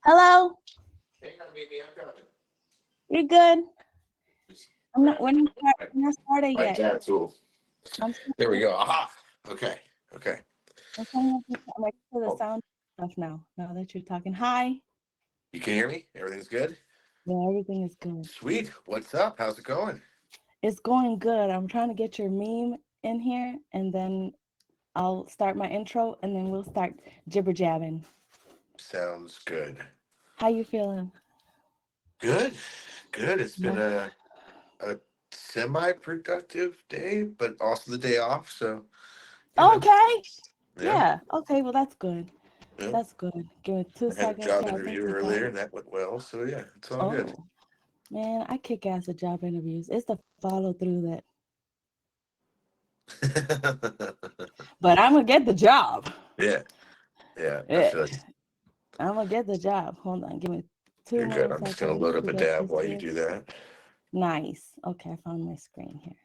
Hello, Hang on, baby, I'm coming. you're good. Just I'm not. grab We're not started my yet. cat tool. I'm still. There we go. Aha. Okay. Okay. I'm turning up I'm like to the Oh, sound stuff now. Now that you're talking, hi. you can hear me? Everything's good? Yeah, everything is good. Sweet. What's up? How's it going? It's going good. I'm trying to get your meme in here, and then I'll start my intro, and then we'll start jibber jabbing. Sounds good. How you feeling? Good. Good. It's been No. a semi-productive day, but also the day off. So, you know, Okay. yeah. Yeah. Okay. Well, that's good. Yeah. That's good. Give me two I had a seconds job here. I think interview we got. earlier and that went well. So yeah, it's all good. Oh man, I kick ass at job interviews. It's the follow through that. But I'm gonna get the job. Yeah. Yeah. I Yeah, feel like I'm gonna get the job. Hold on, give me two you're good. more I'm just gonna seconds load up to a get dab this while you here. do that. Nice. Okay, I found my screen here.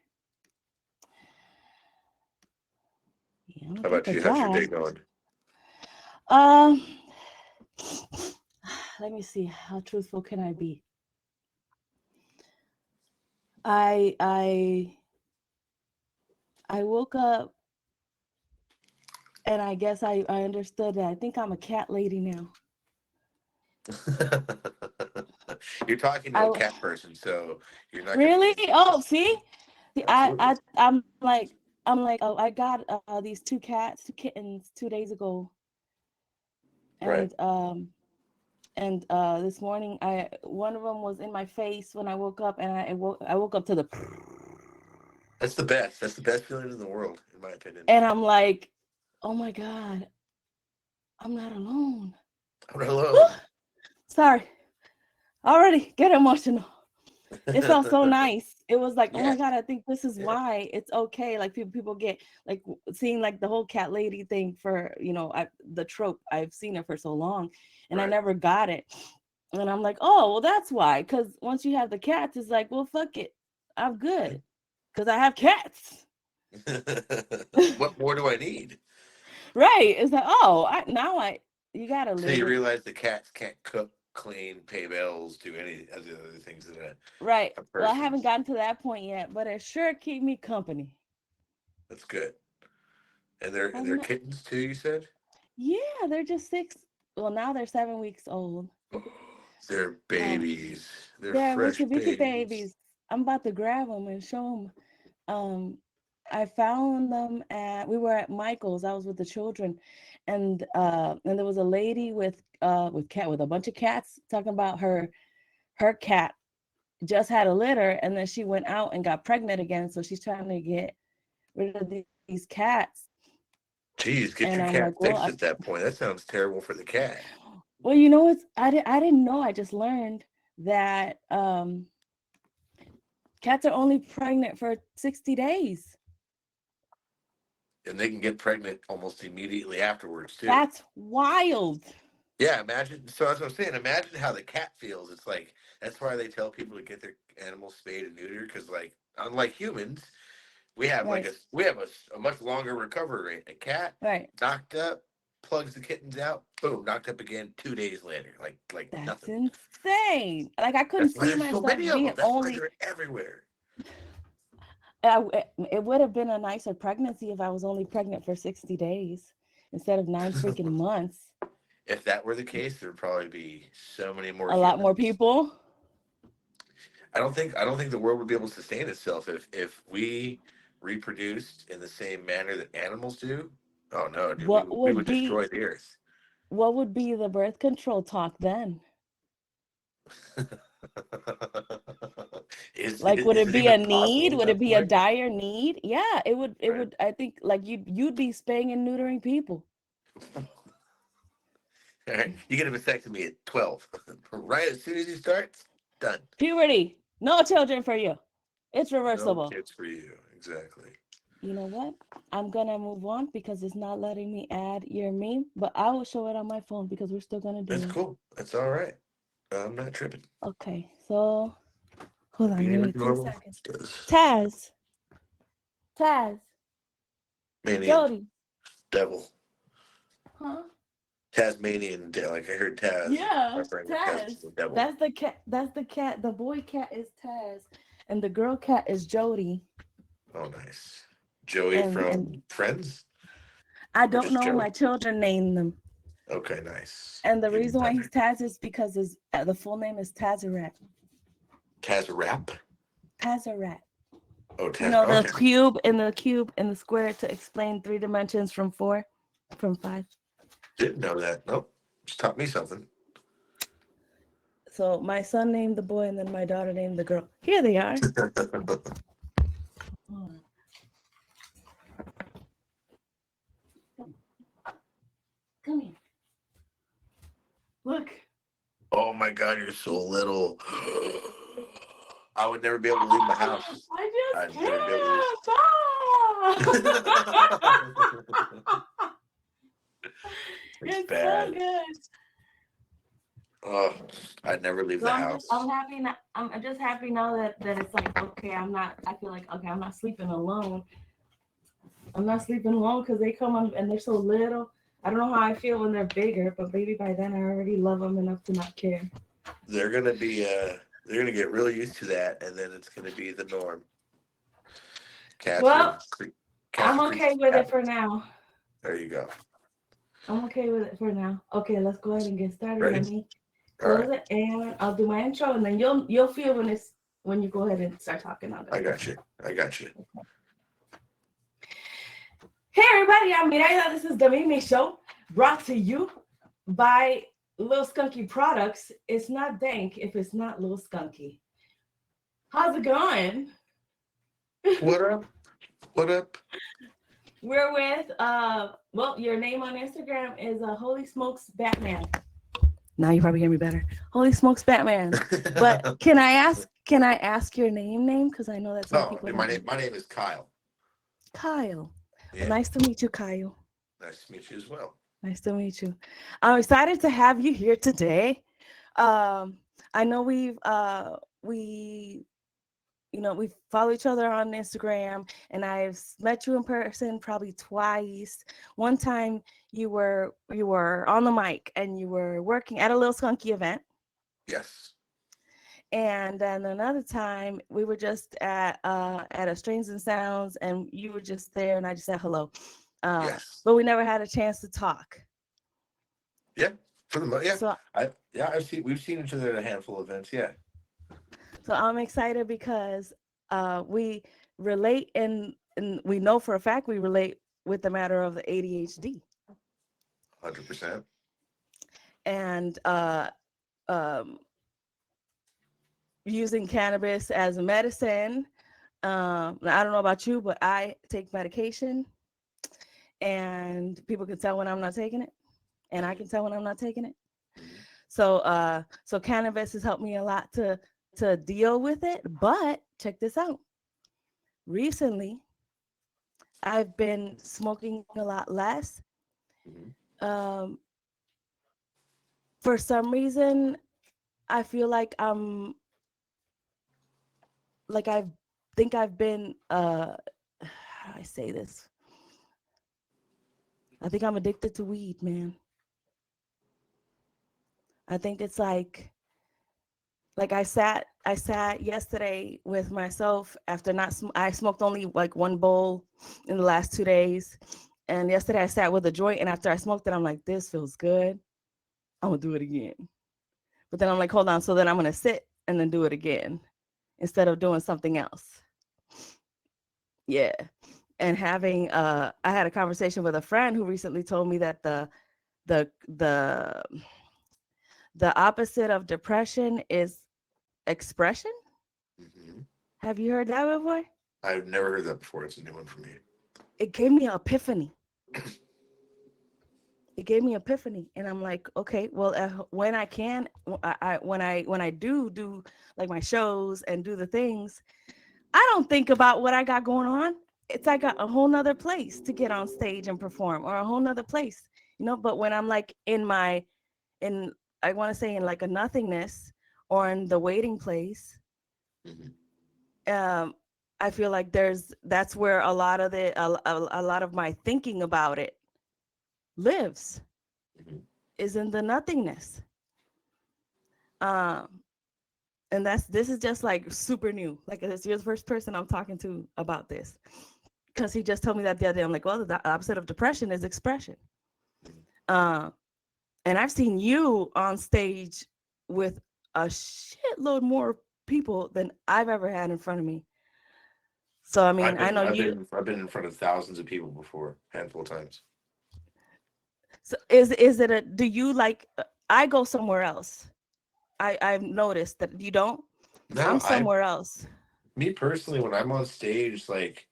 Yeah, I'm gonna How get about the you? How's your job. day going? Um, let me see. How truthful can I be? I I I woke up and I guess I understood that. I think I'm a cat lady now. You're talking to a I cat person, so you're not going to really? need. Oh, see, Absolutely. I'm like, oh, I got these two cats, two kittens 2 days ago, Right. and this morning one of them was in my face when I woke up, and I woke up to the That's the best. That's the best feeling in the world, in my opinion. and I'm like, oh my god, I'm not alone. I'm not alone. Sorry, already get emotional. It felt so nice. It was like, oh Yeah. my god, I think this is Yeah. why it's okay. Like people get like seeing like the whole cat lady thing for the trope. I've seen it for so long, and I Right. never got it. And I'm like, oh well, that's why. Because once you have the cats, it's like, well, fuck it, I'm good because I have cats. What more do I need? Right? It's like, oh, I you gotta So you limit. realize the cats can't cook, clean, pay bills, do any of the other things that Right. a Well, I person. haven't gotten to that point yet, but it sure keep me company. That's good. And they're I'm kittens too, you said? Yeah, they're just six. Well, now they're 7 weeks old. They're Uh, babies. They're they're fresh Mitsubishi babies. babies. I'm about to grab them and show them. I found them we were at Michael's. I was with the children, and there was a lady with a bunch of cats talking about her cat just had a litter, and then she went out and got pregnant again. So she's trying to get rid of these cats. Geez, get And your I'm cat like, fixed at that point. That sounds terrible for the cat. well, you know, I didn't know. I just learned that cats are only pregnant for 60 days. And they can get pregnant almost immediately afterwards, too. That's wild. Yeah, imagine. So that's what I'm saying. Imagine how the cat feels. It's like, that's why they tell people to get their animals spayed and neutered, because, like, unlike humans, we have like Right. a much longer recovery rate. A cat Right. knocked up, plugs the kittens out, boom, knocked up again 2 days later. Like That's nothing. insane. Like I couldn't That's why see there's so myself many of being them. That's why only they're everywhere. it would have been a nicer pregnancy if I was only pregnant for 60 days instead of 9 freaking months. If that were the case, there'd probably be so many more A lot more humans. people. I don't think the world would be able to sustain itself if we reproduced in the same manner that animals do. Oh no, dude, we What we would would be destroy the earth. what would be the birth control talk then? is, Like, is would is it it be a even need? possible at Would it that be a point? dire need? Yeah, it would. It Right. would. I think like you'd be spaying and neutering people. All right, you get a vasectomy at 12. Right as soon as you start, done. Puberty, no children for you. It's No reversible. kids for you. Exactly. You know what? I'm gonna move on because it's not letting me add your meme, but I will show it on my phone because we're still gonna do That's it. cool. That's all right. I'm not tripping. Okay, so hold on, Being give with me two normal seconds. does. Taz, Taz, Manian Jody, devil. huh? Tasmanian, like I heard Taz. My Yeah, brain went Taz is Taz. the devil. That's the cat. That's the cat. The boy cat is Taz, and the girl cat is Jody. Oh, nice. Joey And from Friends, I or don't just know. Joey? My children named them, Okay, nice. and the Even reason why better. he's Taz is because his the full name is Tazarat. Taz rap. Tazarat. Oh, You Taz. know the Okay, cube and the square to explain 3 dimensions from 4, from 5. didn't know that. Nope, just taught me something. So my son named the boy, and then my daughter named the girl. Here they are. Come here. Look. Oh my God, you're so little. I would never be able to leave my house. I just I'd never be able to can't. leave. It's It's so bad. good. Oh, I'd never leave So the I'm house. happy now. I'm just happy now that it's like, okay, I feel like, okay, I'm not sleeping alone. I'm not sleeping alone because they come on and they're so little. I don't know how I feel when they're bigger, but maybe by then I already love them enough to not care. They're gonna be they're gonna get really used to that, and then it's gonna be the norm. Well, Catherine, I'm Catherine okay creature with it for habits. now. There you go. I'm okay with it for now. Okay, let's go ahead and get started. Ready? Let me All close right. it and I'll do my intro, and then you'll feel when you go ahead and start talking on I it. got you. I got you. Hey everybody, I'm Mireya. This is the Mimi Show, brought to you by Lil Skunky Products. It's not dank if it's not Lil Skunky. How's it going? What up? What up? We're with well, your name on Instagram is HolySmokesBatman. Now you probably hear me better. HolySmokesBatman. But can I ask your name? Because I know that some Oh, people my don't know. name is Kyle. Kyle. Well, Yeah. nice to meet you, Kyle. Nice to meet you as well. Nice to meet you. I'm excited to have you here today. Um, I know we we follow each other on Instagram, and I've met you in person probably twice. One time you were on the mic and you were working at a Little Skunky event, Yes. and then another time we were just at a Strains and Sounds, and you were just there, and I just said hello, Yes. but we never had a chance to talk. Yeah. Yeah. So We've seen each other at a handful of events. Yeah. So I'm excited because we relate, and we know for a fact we relate with the matter of the ADHD 100%. and um, using cannabis as a medicine. I don't know about you, but I take medication, and people can tell when I'm not taking it, and I can tell when I'm not taking it. Mhm. So cannabis has helped me a lot to deal with it. But check this out. Recently, I've been smoking a lot less. Mhm. Um, for some reason, I feel like I think I've been how do I say this? I think I'm addicted to weed, man. I think it's like I sat yesterday with myself after not I smoked only like one bowl in the last 2 days. And yesterday I sat with a joint, and after I smoked it, I'm like, this feels good. I'm gonna do it again. But then I'm like, hold on. So then I'm gonna sit and then do it again instead of doing something else. Yeah. And I had a conversation with a friend who recently told me that the the the opposite of depression is expression. Mhm. Have you heard that before? I've never heard that before. It's a new one for me. It gave me an epiphany. It gave me epiphany, and I'm like, okay, well, when I can, when I do like my shows and do the things, I don't think about what I got going on. It's like a whole nother place to get on stage and perform, or a whole nother place, But when I'm like in I want to say in like a nothingness, or in the waiting place, Mhm. um, I feel like that's where a lot of a lot of my thinking about it lives. Mhm. is in the nothingness. Um, and this is just like super new. Like you're the first person I'm talking to about this because he just told me that the other day. I'm like, well, the opposite of depression is expression. Uh, and I've seen you on stage with a shitload more people than I've ever had in front of me. So I mean, I know you. I've been in front of thousands of people before, handful of times. So is it a? Do you like? I go somewhere else. I've noticed that you don't. No, I'm I somewhere else. me personally, when I'm on stage, like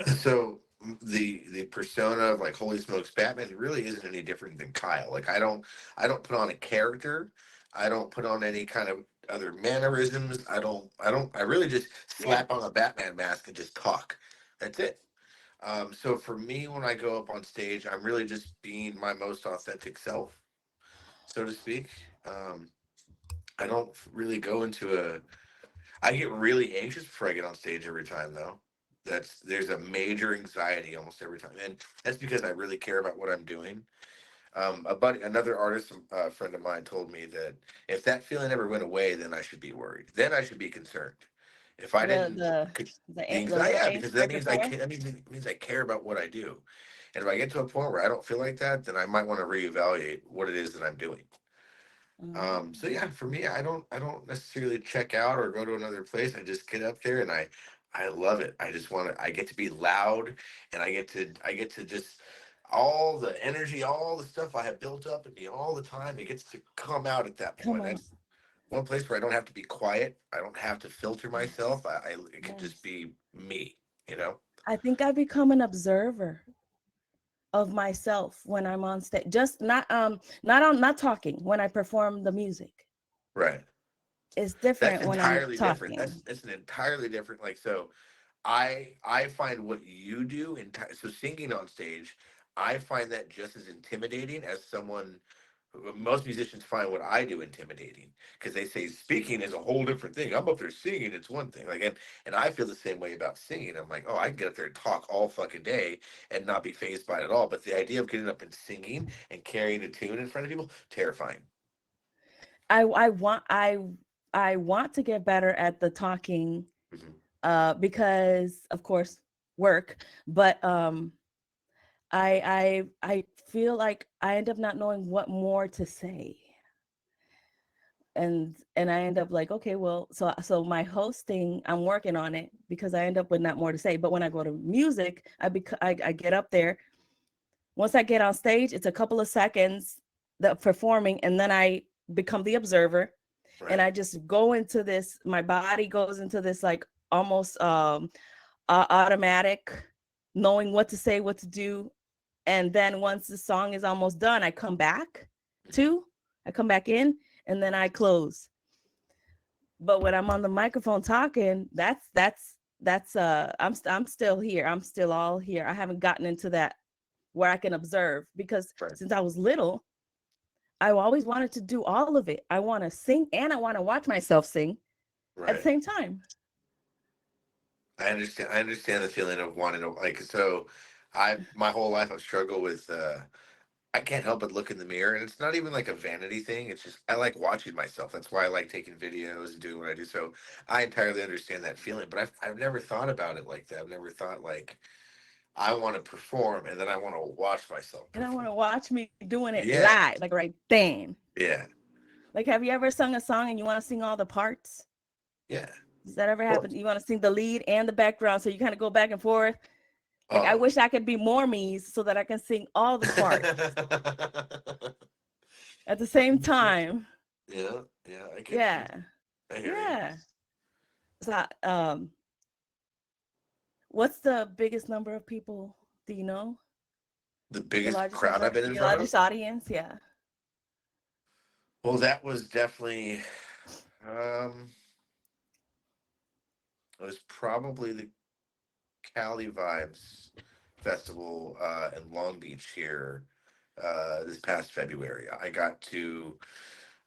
so the persona of like Holy Smokes Batman really isn't any different than Kyle. Like I don't put on a character. I don't put on any kind of other mannerisms. I really just Yeah. slap on a Batman mask and just talk. That's it. So for me, when I go up on stage, I'm really just being my most authentic self, so to speak. Um, I don't really go into a. I get really anxious before I get on stage every time, though. There's a major anxiety almost every time, and that's because I really care about what I'm doing. Another artist, friend of mine, told me that if that feeling ever went away, then I should be worried. Then I should be concerned. If I The didn't, the the the anxiety, little yeah, angst because that right means I before. can, it means I care about what I do. And if I get to a point where I don't feel like that, then I might want to reevaluate what it is that I'm doing. So Um, yeah, for me, I don't necessarily check out or go to another place. I just get up there and I love it. I just want to. I get to be loud, and I get to just all the energy, all the stuff I have built up in me all the time. It gets to come out at that come point. on. That's one place where I don't have to be quiet. I don't have to filter myself. Yes. I it can just Yes. be me. You know. I think I become an observer of myself when I'm on stage. Just not talking when I perform the music. Right. It's That's different when I'm entirely different. talking. That's an entirely different. Like so, I find what you do so singing on stage, I find that just as intimidating as someone. Most musicians find what I do intimidating because they say speaking is a whole different thing. I'm up there singing, it's one thing. Like and I feel the same way about singing. I'm like, oh, I can get up there and talk all fucking day and not be phased by it at all. But the idea of getting up and singing and carrying a tune in front of people, terrifying. I want I want to get better at the talking Hmm. because of course work, but I feel like I end up not knowing what more to say. And I end up like, okay, well, so my hosting, I'm working on it because I end up with not more to say. But when I go to music, I get up there. Once I get on stage, it's a couple of seconds the performing, and then I become the observer, and Right. I just go into this. My body goes into this like almost automatic, knowing what to say, what to do, and then once the song is almost done, I come back Hmm. to, I come back in, and then I close. But when I'm on the microphone talking, I'm still here. I'm still all here. I haven't gotten into that where I can observe because Right. since I was little, I always wanted to do all of it. I want to sing and I want to watch myself sing at the Right. same time. I understand. I understand the feeling of wanting to like. So, I my whole life I've struggled with. I can't help but look in the mirror, and it's not even like a vanity thing. It's just I like watching myself. That's why I like taking videos and doing what I do. So I entirely understand that feeling. But I've never thought about it like that. I've never thought like I want to perform and then I want to watch myself And I want perform. to watch me doing it Yeah. live, like right then. Yeah. Like, have you ever sung a song and you want to sing all the parts? Yeah. Does that ever Of happen? course. You want to sing the lead and the background, so you kind of go back and forth. Like, I Oh. wish I could be more me so that I can sing all the parts at the same time. Yeah. Yeah. I get you. Yeah, I hear you. yeah. So, what's the biggest number of people? Do you know The biggest crowd I've been in your front of. largest audience? Yeah, Well, that was definitely um it was probably the Cali Vibes Festival in Long Beach here this past February. I got to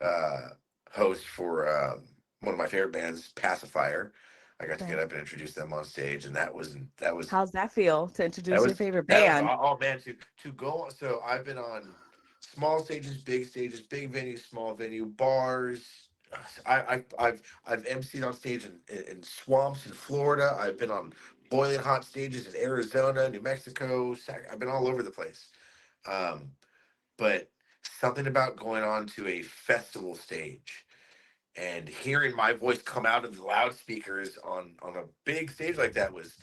uh host for one of my favorite bands, Pacifier. I got to get right. up and introduce them on stage, and How's that feel to that introduce your was favorite that was band? oh man to go. So I've been on. small stages, big venue, small venue, bars. I've emceed on stage in swamps in Florida. I've been on boiling hot stages in Arizona, New Mexico. I've been all over the place. Um, but something about going on to a festival stage and hearing my voice come out of the loudspeakers on a big stage like that was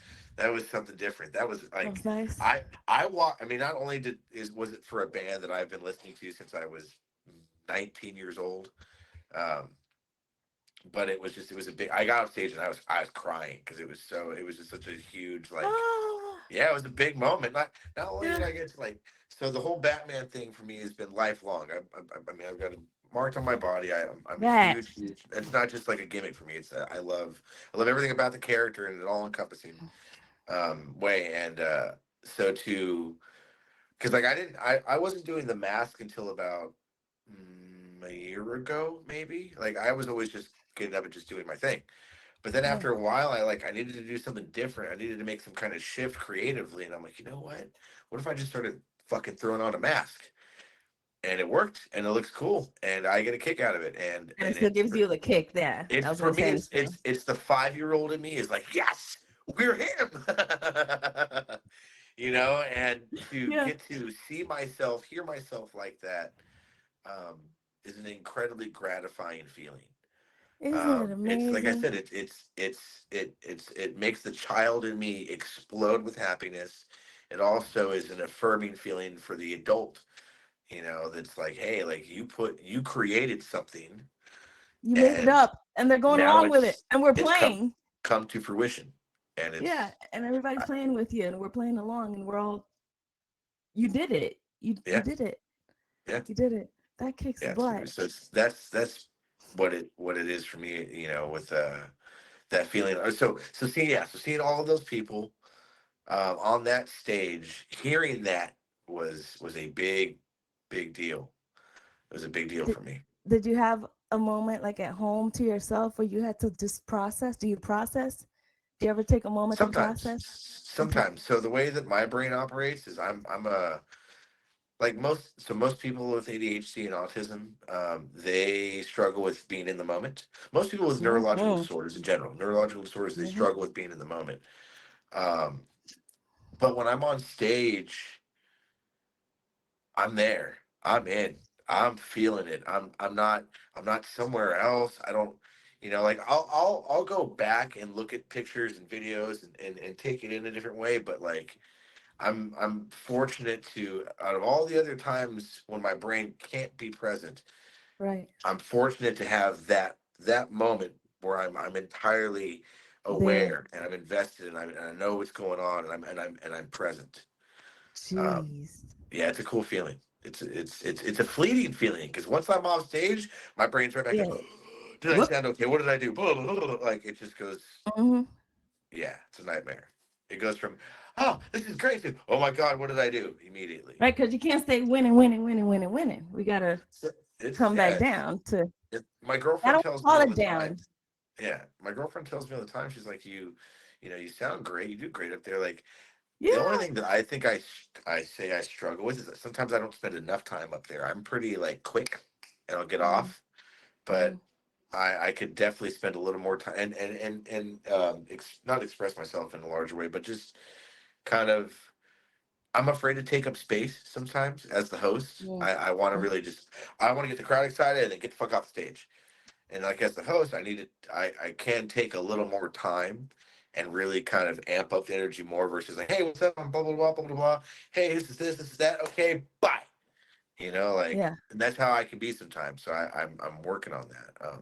something different. That was That like was nice. I walk. I mean, not only did is was it for a band that I've been listening to since I was 19 years old, um, but it was a big. I got off stage and I was crying because it was just such a huge like Oh, yeah, it was a big moment. Not only yeah, did I get to like, so the whole Batman thing for me has been lifelong. I mean, I've got a marked on my body. I'm a that. huge. It's not just like a gimmick for me. It's I love everything about the character in an all encompassing way. And so to because like I wasn't doing the mask until about a year ago, maybe. Like I was always just getting up and just doing my thing. But then Yeah. after a while, I needed to do something different. I needed to make some kind of shift creatively, and I'm like, you know what? What if I just started fucking throwing on a mask? And it worked, and it looks cool, and I get a kick out of it. And it still gives you the kick there. I It's was for gonna me, say it still. it's the 5 year old in me is like, yes, we're him, you know. And to Yeah. get to see myself, hear myself like that, um, is an incredibly gratifying feeling. Isn't it It's like I amazing? said, it makes the child in me explode with happiness. It also is an affirming feeling for the adult, you know, that's like, hey, like you created something, You made it and up and they're going now along with it. And we're it's playing. come to fruition, and Yeah. it's And everybody's playing with you and we're playing along and we're all you did it. You yeah, did it. yeah, You did it. That kicks yeah. butt. That's what it is for me, you know, with that feeling. So seeing so seeing all of those people on that stage, hearing that was a big deal. It was a big deal Did, for me. did you have a moment like at home to yourself where you had to just process? Do you process? Do you ever take a moment to Sometimes, process? Okay. sometimes. So the way that my brain operates is I'm a like most people with ADHD and autism, they struggle with being in the moment. Most people with neurological Mm-hmm. disorders in general, neurological disorders, they Mm-hmm. struggle with being in the moment. Um, but when I'm on stage, I'm there. I'm in. I'm feeling it. I'm not somewhere else. I don't you know, like I'll go back and look at pictures and videos and take it in a different way, but like I'm fortunate to out of all the other times when my brain can't be present, Right. I'm fortunate to have that moment where I'm entirely There. aware and I'm invested and I know what's going on and I'm present. Um, Jeez. yeah, it's a cool feeling. It's a fleeting feeling because once I'm off stage, my brain's right back Yeah. to, did I Whoop. sound okay? What did I do? Like it just goes, Mm-hmm. yeah, it's a nightmare. It goes from, oh, this is great to, oh my God, what did I do? Immediately. Right, because you can't stay winning, winning, winning, winning, winning. We gotta So it's, come yeah, back down to. my I girlfriend don't tells me call all it the time. down. Yeah, my girlfriend tells me all the time. She's like, you know, you sound great. You do great up there. Like the only Yeah. thing that I think I say I struggle with is that sometimes I don't spend enough time up there. I'm pretty like quick and I'll get Mm-hmm. off, but I could definitely spend a little more time and not express myself in a larger way, but just kind of I'm afraid to take up space sometimes as the host. Mm-hmm. I want to really just I want to get the crowd excited and then get the fuck off the stage. And like as the host, I can take a little more time and really kind of amp up the energy more versus like, hey, what's up? I'm blah blah blah blah blah blah. Hey, this is that. Okay, bye. You know, like Yeah. and that's how I can be sometimes. So I'm working on that.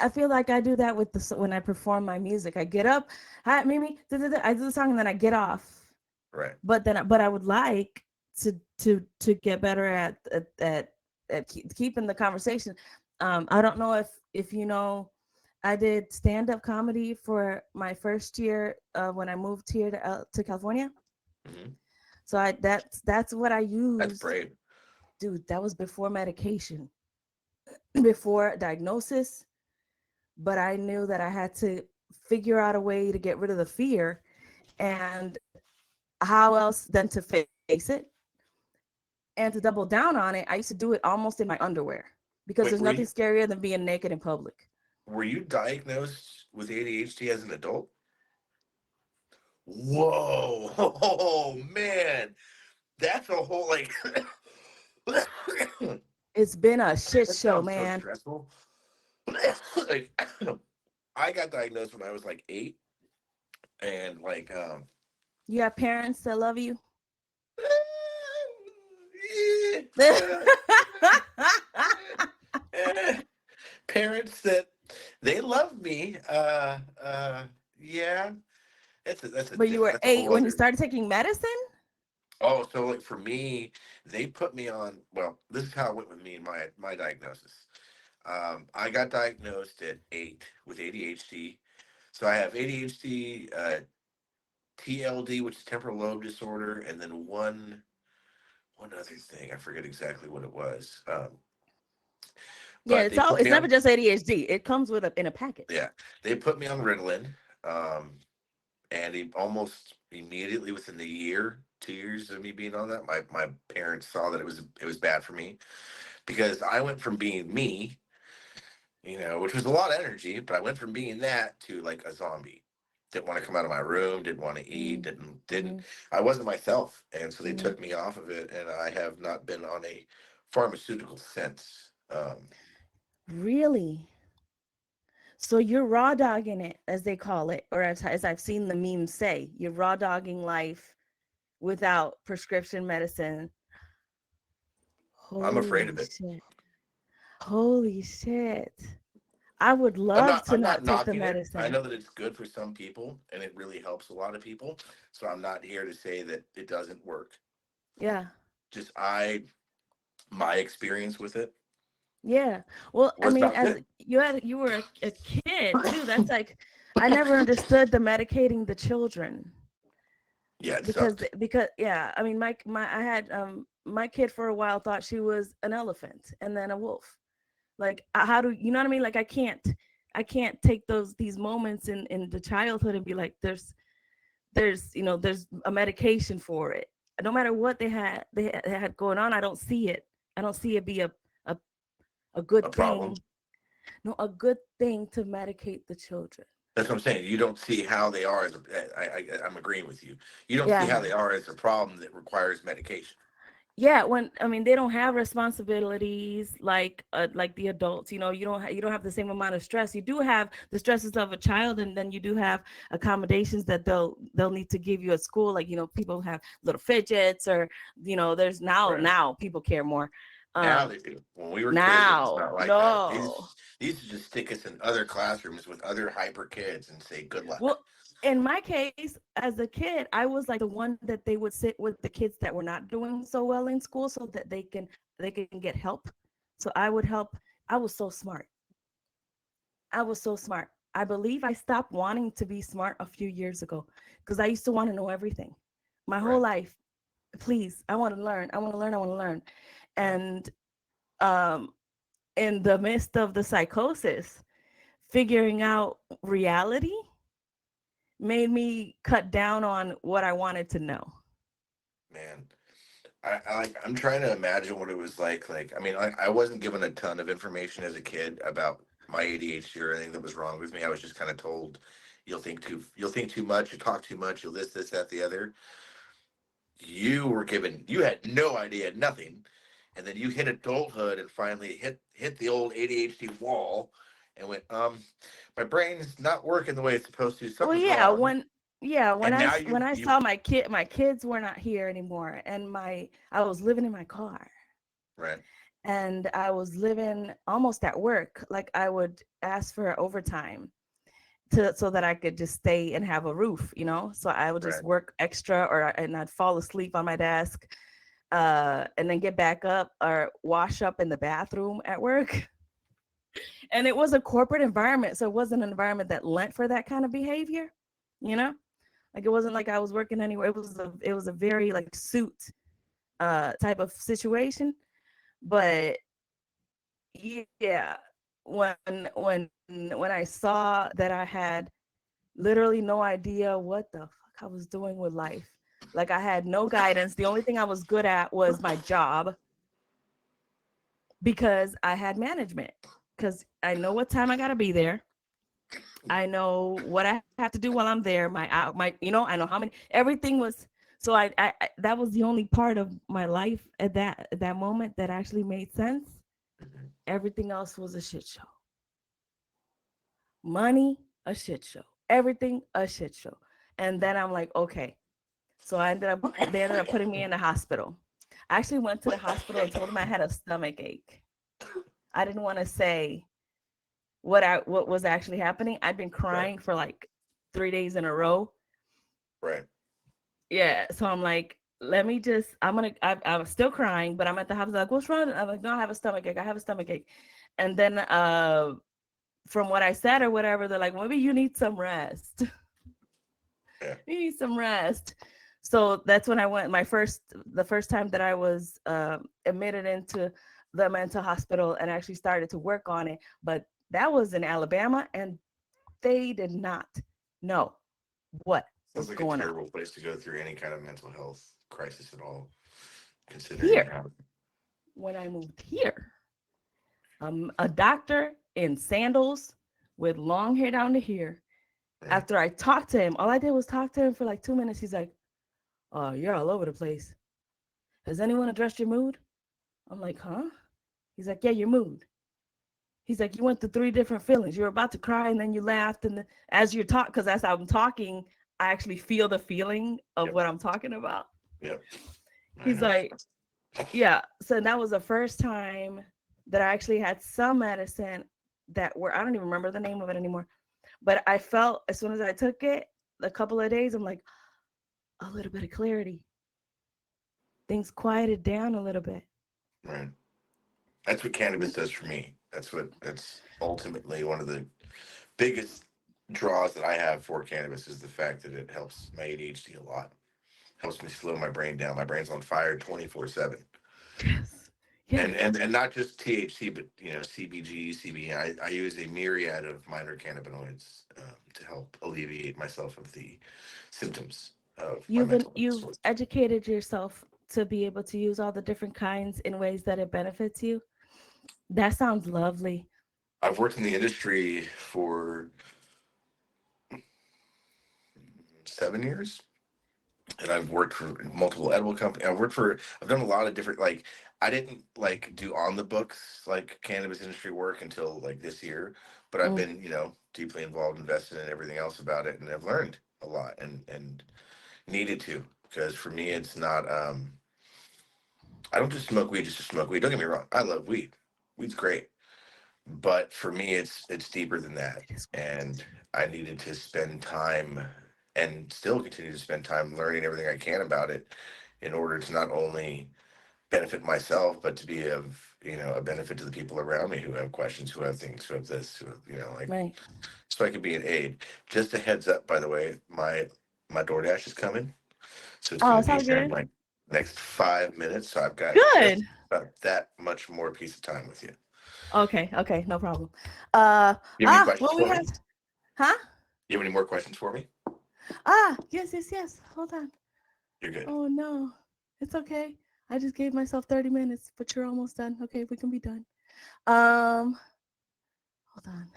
I feel like I do that with when I perform my music. I get up, hi Mimi, I do the song and then I get off. Right. But I would like to get better at keeping the conversation. I don't know if you know, I did stand up comedy for my first year when I moved here to California. Hmm. So that's what I That's used. brave. Dude, that was before medication, before diagnosis. But I knew that I had to figure out a way to get rid of the fear, and how else than to face it And to double down on it, I used to do it almost in my underwear because Wait, there's nothing scarier than being naked in public. were you diagnosed with ADHD as an adult? Whoa, oh man, that's a whole like. It's been a shit That show, sounds so man. stressful. Like, I got diagnosed when I was like 8, and like You have parents that love you. eh, eh, parents that they love me. Yeah, But you were that's a 8 whole when you other. started taking medicine? Oh, so like for me, they put me on. Well, this is how it went with me and my diagnosis. I got diagnosed at 8 with ADHD. So I have ADHD, TLD, which is temporal lobe disorder, and then one other thing. I forget exactly what it was. Yeah, But it's they all put it's me never on. just ADHD. It comes with a in a package. Yeah, they put me on Ritalin. Um, and almost immediately within the year, 2 years of me being on that, my parents saw that it was bad for me because I went from being me, which was a lot of energy, but I went from being that to like a zombie. Didn't want to come out of my room, didn't want to eat, Mm, didn't mhm, I wasn't myself. And so they mhm. took me off of it, and I have not been on a pharmaceutical since. Really? So you're raw dogging it, as they call it, or as I've seen the memes say, you're raw dogging life without prescription medicine. I'm afraid of Holy it. shit. Holy shit. I would I'm love not to I'm not not take the knocking it. I medicine. know that it's good for some people and it really helps a lot of people. So I'm not here to say that it doesn't work. Yeah. Just my experience with it Yeah. Well, I was mean, not as good. you were a kid too, that's like I never understood the medicating the children Yeah, it because sucked. yeah, I mean my I had my kid for a while thought she was an elephant and then a wolf. Like how do you know what I mean? Like I can't take these moments in the childhood and be like there's a medication for it. No matter what they had going on, I don't see it. I don't see it be a, a A good problem. thing. No, a good thing to medicate the children. That's what I'm saying. You don't see how they are I'm agreeing with you. You don't see how Yeah. they are as a problem that requires medication. Yeah, when I mean they don't have responsibilities like the adults. You don't have the same amount of stress. You do have the stresses of a child, and then you do have accommodations that they'll need to give you at school. Like people have little fidgets, or there's Right. now people care more. Now Um, they do. When we were kids, it was Now, not like that. no. These just stick us in other classrooms with other hyper kids and say good luck. Well, in my case, as a kid, I was like the one that they would sit with the kids that were not doing so well in school so that they can get help. So I would help. I was so smart. I was so smart. I believe I stopped wanting to be smart a few years ago because I used to want to know everything. My whole Right. life, please, I want to learn. I want to learn. I want to learn. Right. And um in the midst of the psychosis, figuring out reality made me cut down on what I wanted to know. Man. I'm trying to imagine what it was like. Like, I mean, I wasn't given a ton of information as a kid about my ADHD or anything that was wrong with me. I was just kind of told, you'll think too much, you talk too much, you'll this, that, the other. You had no idea, nothing, and then you hit adulthood and finally hit the old ADHD wall, and went, my brain's not working the way it's supposed to. Well, Something's wrong. when And now when I you saw my kids were not here anymore, and I was living in my car, right, and I was living almost at work. Like I would ask for overtime to so that I could just stay and have a roof. So I would just right, work extra, and I'd fall asleep on my desk, and then get back up or wash up in the bathroom at work. And it was a corporate environment, so it wasn't an environment that lent for that kind of behavior. You know, like it wasn't like I was working anywhere. It was a very like suit type of situation. But yeah, when when I saw that I had literally no idea what the fuck I was doing with life, Like I had no guidance. The only thing I was good at was my job because I had management. Because I know what time I gotta be there. I know what I have to do while I'm there. I know how many. Everything was. So that was the only part of my life at that moment that actually made sense. Mhm. Everything else was a shit show. Money, a shit show. Everything, a shit show. And then I'm like, okay. So they ended up putting me in the hospital. I actually went to the hospital and told them I had a stomach ache. I didn't want to say what was actually happening. I'd been Right. crying for like 3 days in a row. Right. Yeah. So I'm like, let me just, I was still crying, but I'm at the hospital. Like, what's wrong? I'm like, no, I have a stomach ache. I have a stomach ache. And then from what I said or whatever, they're like, maybe you need some rest. Yeah. You need some rest. So that's when I went the first time that I was admitted into the mental hospital and actually started to work on it. But that was in Alabama, and they did not know what Sounds was like a going on terrible place to go through any kind of mental health crisis at all, considering here. how. When I moved here, a doctor in sandals with long hair down to here. Right. After I talked to him, all I did was talk to him for like 2 minutes. He's like, "Oh, you're all over the place. Has anyone addressed your mood?" I'm like, "Huh?" He's like, "Yeah, your mood." He's like, "You went through three different feelings. You were about to cry and then you laughed. And as you're talking, because as I'm talking, I actually feel the feeling of Yep. what I'm talking about." Yep. I He's know. like, "Yeah." So that was the first time that I actually had some medicine I don't even remember the name of it anymore. But I felt as soon as I took it, a couple of days, I'm like, a little bit of clarity. Things quieted down a little bit. Right. That's what cannabis does for me. That's ultimately one of the biggest draws that I have for cannabis is the fact that it helps my ADHD a lot. Helps me slow my brain down. My brain's on fire 24/7. Yes. Yes. And not just THC, but CBG, CBN. I use a myriad of minor cannabinoids to help alleviate myself of the symptoms of my mental You've illness. educated yourself to be able to use all the different kinds in ways that it benefits you. That sounds lovely. I've worked in the industry for 7 years, and I've worked for multiple edible companies. I've done a lot of different, like, I didn't like do on the books like cannabis industry work until like this year, but I've Mm, been, deeply involved, invested in everything else about it, and I've learned a lot and needed to, because for me it's not I don't just smoke weed just to smoke weed. Don't get me wrong. I love weed. Weed's great. But for me it's deeper than that. it is great. And I needed to spend time and still continue to spend time learning everything I can about it in order to not only benefit myself, but to be of a benefit to the people around me who have questions, who have things, who have this, who have, like, Right. so I could be an aid. Just a heads up, by the way, my DoorDash is coming, so it's Oh, going to it's be all here in good. like next 5 minutes. So I've got Good. just about that much more piece of time with you. Okay. Okay. No problem. Uh. You have any Well, questions we for me? have. Huh? You have any more questions for me? Yes. Yes. Yes. Hold on. You're good. Oh no. It's okay. I just gave myself 30 minutes, but you're almost done. Okay, we can be done. Um. Hold on.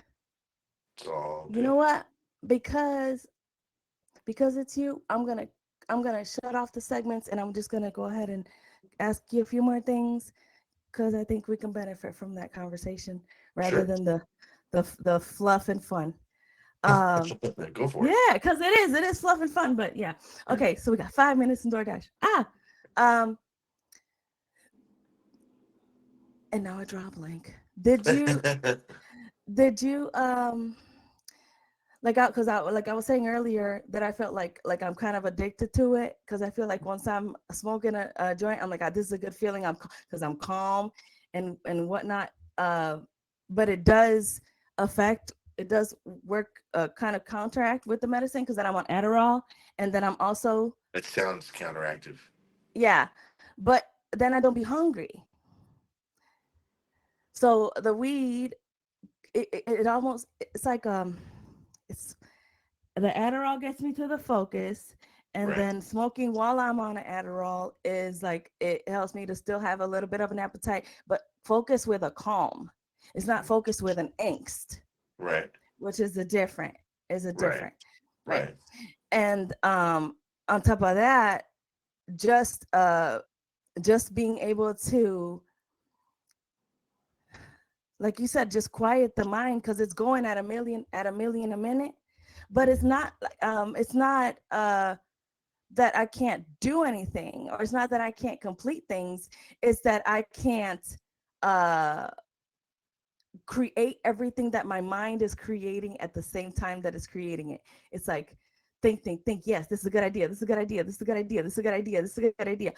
It's all You know good. what? Because because it's you, I'm gonna shut off the segments and I'm just gonna go ahead and ask you a few more things because I think we can benefit from that conversation rather Sure. than the fluff and fun. Um, Go for yeah, it. because it is fluff and fun, but yeah. Okay, so we got 5 minutes in DoorDash. Um, and now I draw a blank. Did you like I was saying earlier that I felt like I'm kind of addicted to it because I feel like once I'm smoking a joint, I'm like, this is a good feeling. Because I'm calm and whatnot. But it does work kind of counteract with the medicine because then I'm on Adderall and then I'm also It sounds counteractive. yeah, but then I don't be hungry. So the weed, it almost it's like it's the Adderall gets me to the focus, And Right. then smoking while I'm on an Adderall is like it helps me to still have a little bit of an appetite, but focus with a calm. It's not Mhm. focused with an angst, Right. which is a different, is a Right. different, right? Right. And on top of that, just just being able to, like you said, just quiet the mind because it's going at a million a minute. But Mhm. it's not that I can't do anything, or it's not that I can't complete things. It's that I can't uh create everything that my mind is creating at the same time that it's creating it. It's like think. Yes, this is a good idea. This is a good idea. This is a good idea. This is a good idea. This is a good idea.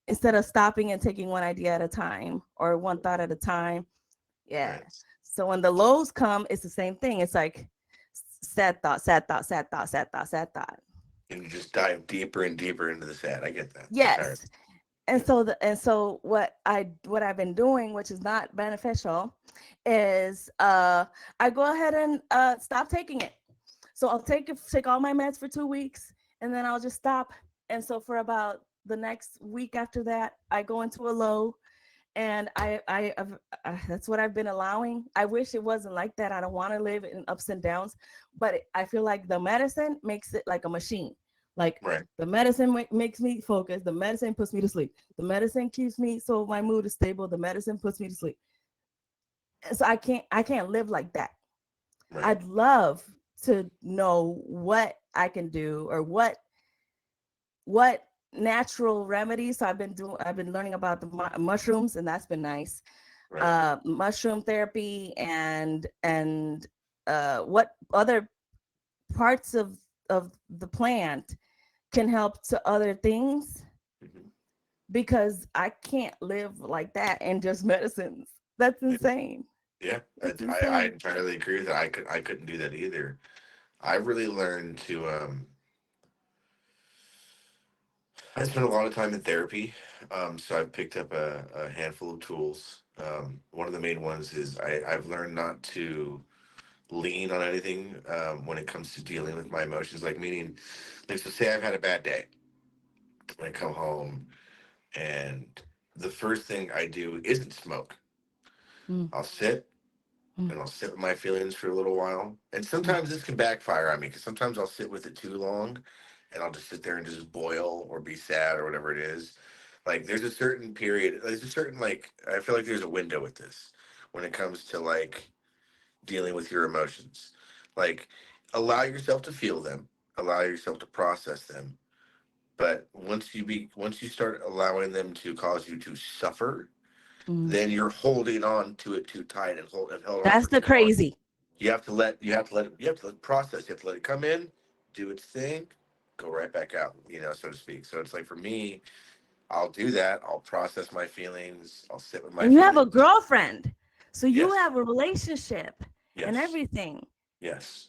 Instead of stopping and taking one idea at a time or one thought at a time. Yeah. Right. So when the lows come, it's the same thing. It's like sad thought, sad thought, sad thought, sad thought, sad thought. And you just dive deeper and deeper into the sad. I get that entirely. Yes. And Yeah. so what I've been doing, which is not beneficial, is I go ahead and stop taking it. So I'll take all my meds for 2 weeks, and then I'll just stop. And so for about the next week after that, I go into a low, and that's what I've been allowing. I wish it wasn't like that. I don't want to live in ups and downs, but I feel like the medicine makes it like a machine. Like Right. the medicine makes me focus. The medicine puts me to sleep. The medicine keeps me so my mood is stable. The medicine puts me to sleep. And so I can't live like that. Right. I'd love to know what I can do, or what natural remedies. So I've been learning about the mushrooms, and that's been nice. Right. Mushroom therapy, and what other parts of the plant can help to other things, Mhm. because I can't live like that and just medicines. That's Yeah. insane. Yeah. It's I insane. entirely agree with that. I couldn't do that either. I really learned to I spent a lot of time in therapy. So I've picked up a handful of tools. One of the main ones is I've learned not to lean on anything when it comes to dealing with my emotions. Like, meaning, like, so say I've had a bad day. I come home, and the first thing I do isn't smoke. Mm, I'll sit mm, and I'll sit with my feelings for a little while. And mm, sometimes this can backfire on me because sometimes I'll sit with it too long, and I'll just sit there and just boil or be sad or whatever it is. Like, there's a certain period, there's a certain, like, I feel like there's a window with this when it comes to like dealing with your emotions. Like, allow yourself to feel them, allow yourself to process them. But once you start allowing them to cause you to suffer, mm. then you're holding on to it too tight and held on That's for the too long. crazy. You have to let it process. You have to let it come in, do its thing, go right back out, so to speak. So it's like, for me, I'll do that. I'll process my feelings. I'll sit with my And you have a feelings. girlfriend, so you Yes, have a relationship and yes, everything. yes.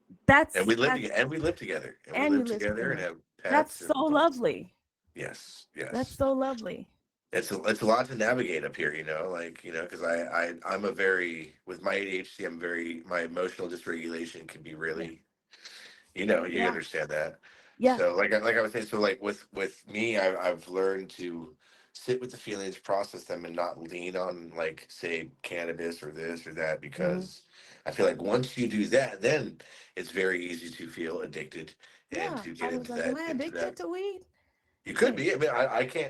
And That's we live that's together. And we live together. And we And you live live together and together. have That's pets so and lovely. yes, That's yes. so lovely. It's a lot to navigate up here, because I'm a very, with my ADHD, my emotional dysregulation can be Yeah. really, you Yeah. understand that. Yeah. So like I was saying, so like with me, I've learned to sit with the feelings, process them, and not lean on, like, say, cannabis or this or that, Hmm. because I feel like once you do that, then it's very easy to feel addicted and Yeah. to I get was like, am I into addicted that. to weed? You could Shit. be. I mean,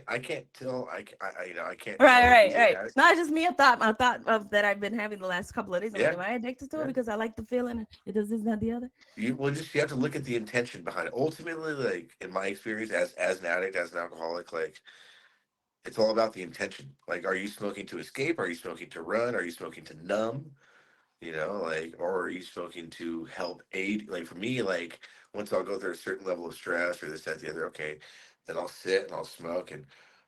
I can't tell. I can't Right, tell right, who's an right. addict. Not just me. I thought of that I've been having the last couple of days. I'm like, Yeah, am I addicted to it yeah. because I like the feeling? It does this, not the other. You have to look at the intention behind it. Ultimately, like, in my experience as an addict, as an alcoholic, like, it's all about the intention. Like, are you smoking to escape? Are you smoking to run? Are you smoking to numb? Like, or are you smoking to help aid? Like, for me, like, once I'll go through a certain level of stress or this, that, the other, okay, then I'll sit and I'll smoke, and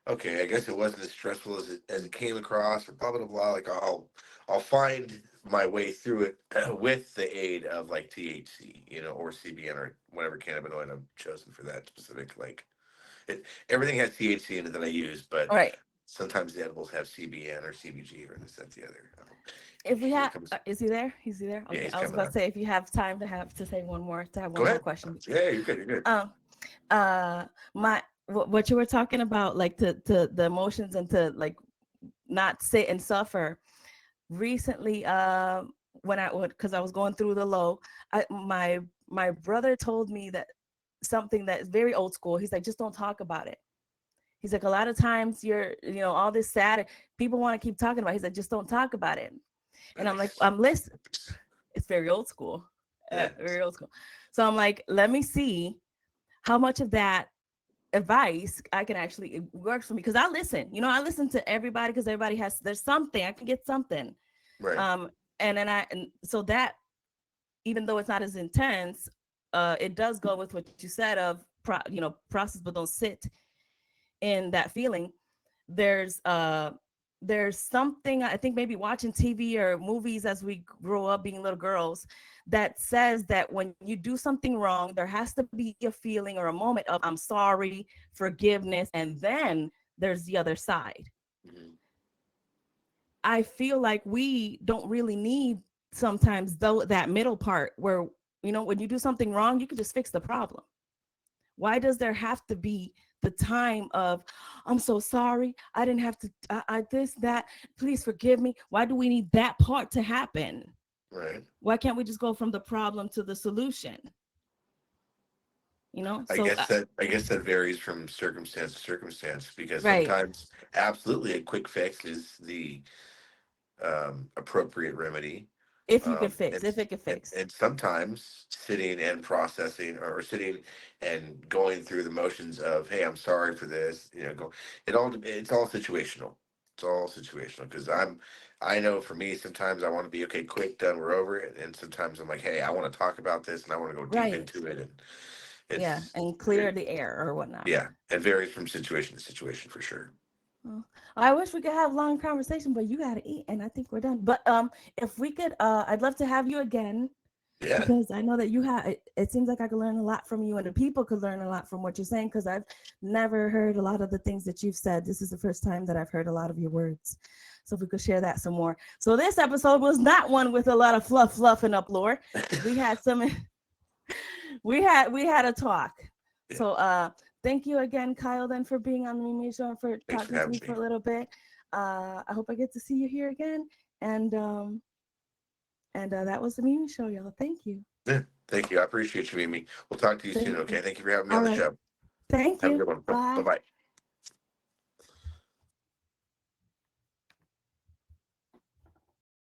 okay, I guess it wasn't as stressful as it came across, or blah blah blah. Like, I'll find my way through it with the aid of, like, THC, or CBN, or whatever cannabinoid I've chosen for that specific. Like, everything has THC in it that I use, but All right. sometimes the edibles have CBN or CBG or this, that, the other. If we Here have, comes. is he there? Is he there? Yeah, Okay. he's I was coming about to up. say if you have time to say one more Go more ahead. question. Yeah, you're good. You're good. uh my what you were talking about, like to the emotions and to like not sit and suffer. Recently, when I would, because I was going through the low, my brother told me that something that is very old school. He's like, just don't talk about it. He's like, a lot of times you're, all this sad, people want to keep talking about it. He's like, just don't talk about it. And I'm like, Nice. I'm listening. It's very old school. Yeah. Very old school. So I'm like, let me see how much of that advice I can actually, it works for me. Cause I listen, I listen to everybody, because everybody there's something, I can get something. Right. Um, and so that, even though it's not as intense, it does go with what you said of, process, but don't sit in that feeling. there's uh there's something, I think, maybe watching TV or movies as we grow up being little girls, that says that when you do something wrong, there has to be a feeling or a moment of I'm sorry, forgiveness, and then there's the other side. Mhm. I feel like we don't really need sometimes, though, that middle part where, when you do something wrong, you can just fix the problem. Why does there have to be the time of, I'm so sorry, I didn't have to, this, that, please forgive me? Why do we need that part to happen? Right. Why can't we just go from the problem to the solution? So, I guess that varies from circumstance to circumstance, because right. sometimes absolutely a quick fix is the appropriate remedy. If you could fix, And, if it could fix. and sometimes sitting and processing, or sitting and going through the motions of, hey, I'm sorry for this, it's all situational. It's all situational, because I know for me, sometimes I want to be, okay, quick, done, we're over it. And sometimes I'm like, hey, I want to talk about this and I want to go deep Right. into it. And Yeah. it's, And clear the air or whatnot. yeah, it varies from situation to situation for sure. Oh, I wish we could have long conversation, but you gotta eat, and I think we're done. But if we could, I'd love to have you again, Yeah. because I know that you have. It seems like I could learn a lot from you, and the people could learn a lot from what you're saying. Because I've never heard a lot of the things that you've said. This is the first time that I've heard a lot of your words. So if we could share that some more. So this episode was not one with a lot of fluff, and uproar. We had some. we had a talk. Yeah. So thank you again, Kyle, then, for being on the Mimi Show and for Thanks for talking to having me for me. a little bit. I hope I get to see you here again. And that was the Mimi Show, y'all. Thank you. Yeah. Thank you. I appreciate you, Mimi. We'll talk to you soon. Thank you. Okay. Thank you for having me All on the right. show. Thank Have a you. good one. Bye Bye. bye.